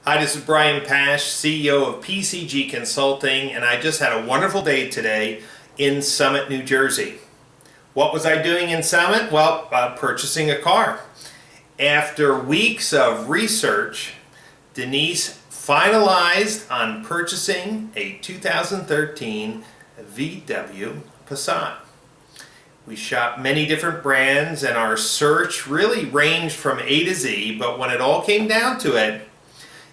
Hi, this is Brian Pasch, CEO of PCG Consulting, and I just had a wonderful day today in Summit, New Jersey. What was I doing in Summit? Well, purchasing a car. After weeks of research, Denise finalized on purchasing a 2013 VW Passat. We shopped many different brands and our search really ranged from A to Z, but when it all came down to it,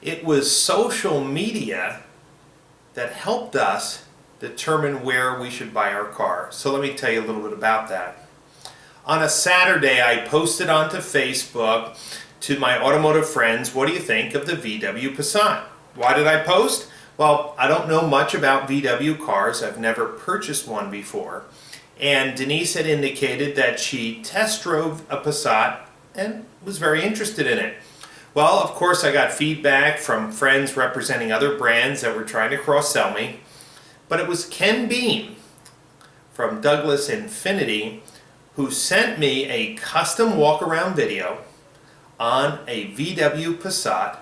it was social media that helped us determine where we should buy our car. So let me tell you a little bit about that. On a Saturday, I posted onto Facebook to my automotive friends, what do you think of the VW Passat? Why did I post? Well, I don't know much about VW cars. I've never purchased one before. And Denise had indicated that she test drove a Passat and was very interested in it. Well, of course, I got feedback from friends representing other brands that were trying to cross-sell me. But it was Ken Beam from Douglas Infinity who sent me a custom walk-around video on a VW Passat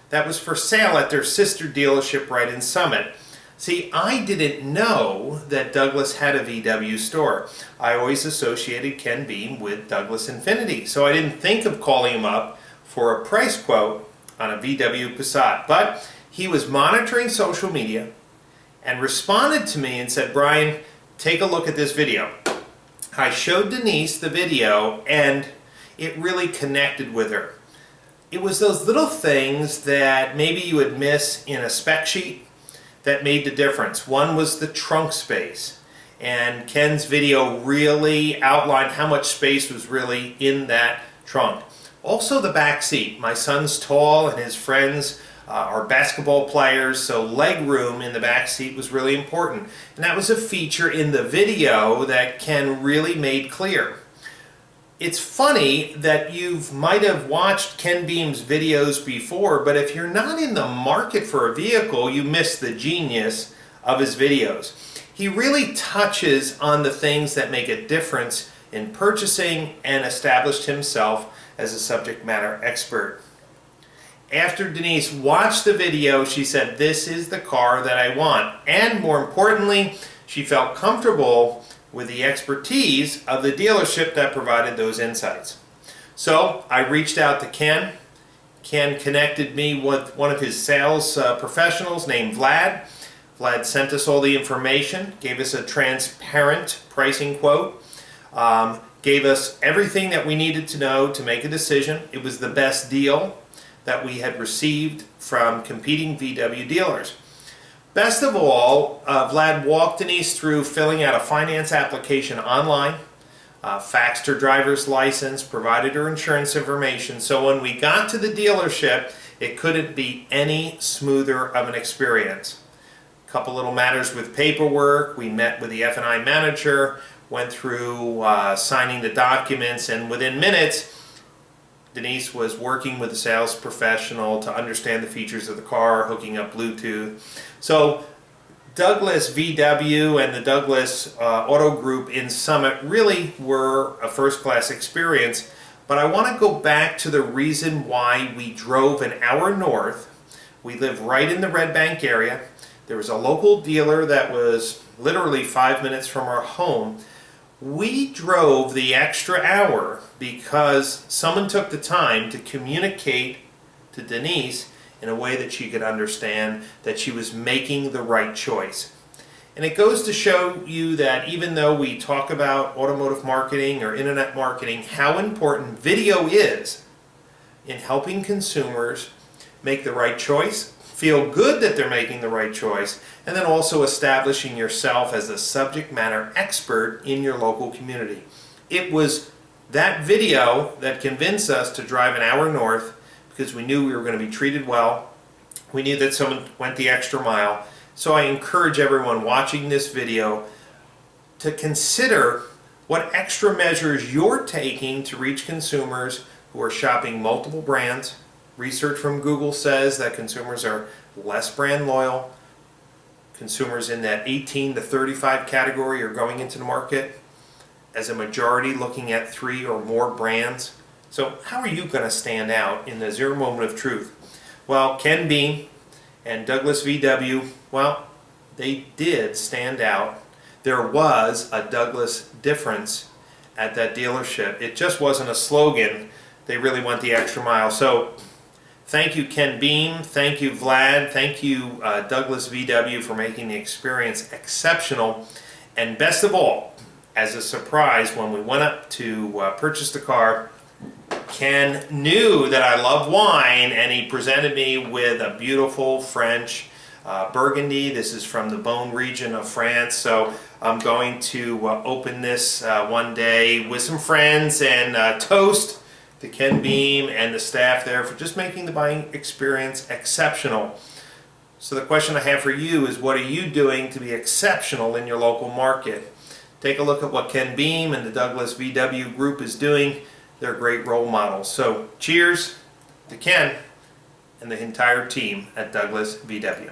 that was for sale at their sister dealership right in Summit. See, I didn't know that Douglas had a VW store. I always associated Ken Beam with Douglas Infinity, so I didn't think of calling him up for a price quote on a VW Passat. But he was monitoring social media and responded to me and said, Brian, take a look at this video. I showed Denise the video and it really connected with her. It was those little things that maybe you would miss in a spec sheet that made the difference. One was the trunk space, and Ken's video really outlined how much space was really in that trunk. Also the back seat. My son's tall and his friends are basketball players, so leg room in the back seat was really important. And that was a feature in the video that Ken really made clear. It's funny that you might have watched Ken Beam's videos before, but if you're not in the market for a vehicle, you miss the genius of his videos. He really touches on the things that make a difference in purchasing and established himself as a subject matter expert. After Denise watched the video, she said, this is the car that I want. And more importantly, she felt comfortable with the expertise of the dealership that provided those insights. So I reached out to Ken. Ken connected me with one of his sales professionals named Vlad. Vlad sent us all the information, gave us a transparent pricing quote, gave us everything that we needed to know to make a decision. It was the best deal that we had received from competing VW dealers. Best of all, Vlad walked Denise through filling out a finance application online, faxed her driver's license, provided her insurance information, so when we got to the dealership, it couldn't be any smoother of an experience. A couple little matters with paperwork, we met with the F&I manager, went through signing the documents, and within minutes, Denise was working with a sales professional to understand the features of the car, hooking up Bluetooth. So Douglas VW and the Douglas Auto Group in Summit really were a first-class experience. But I want to go back to the reason why we drove an hour north. We live right in the Red Bank area. There was a local dealer that was literally 5 minutes from our home. We drove the extra hour because someone took the time to communicate to Denise in a way that she could understand that she was making the right choice. And it goes to show you that even though we talk about automotive marketing or internet marketing, how important video is in helping consumers make the right choice, feel good that they're making the right choice, and then also establishing yourself as a subject matter expert in your local community. It was that video that convinced us to drive an hour north because we knew we were going to be treated well. We knew that someone went the extra mile. So I encourage everyone watching this video to consider what extra measures you're taking to reach consumers who are shopping multiple brands. Research from Google says that consumers are less brand loyal. Consumers in that 18 to 35 category are going into the market as a majority looking at 3 or more brands. So how are you going to stand out in the zero moment of truth? Well, Ken Beam and Douglas VW, well, they did stand out. There was a Douglas difference at that dealership. It just wasn't a slogan. They really went the extra mile. So thank you, Ken Beam. Thank you, Vlad. Thank you, Douglas VW, for making the experience exceptional. And best of all, as a surprise, when we went up to purchase the car, Ken knew that I love wine, and he presented me with a beautiful French Burgundy. This is from the Beaune region of France. So I'm going to open this one day with some friends and toast to Ken Beam and the staff there for just making the buying experience exceptional. So the question I have for you is, what are you doing to be exceptional in your local market? Take a look at what Ken Beam and the Douglas VW group is doing. They're great role models. So cheers to Ken and the entire team at Douglas VW.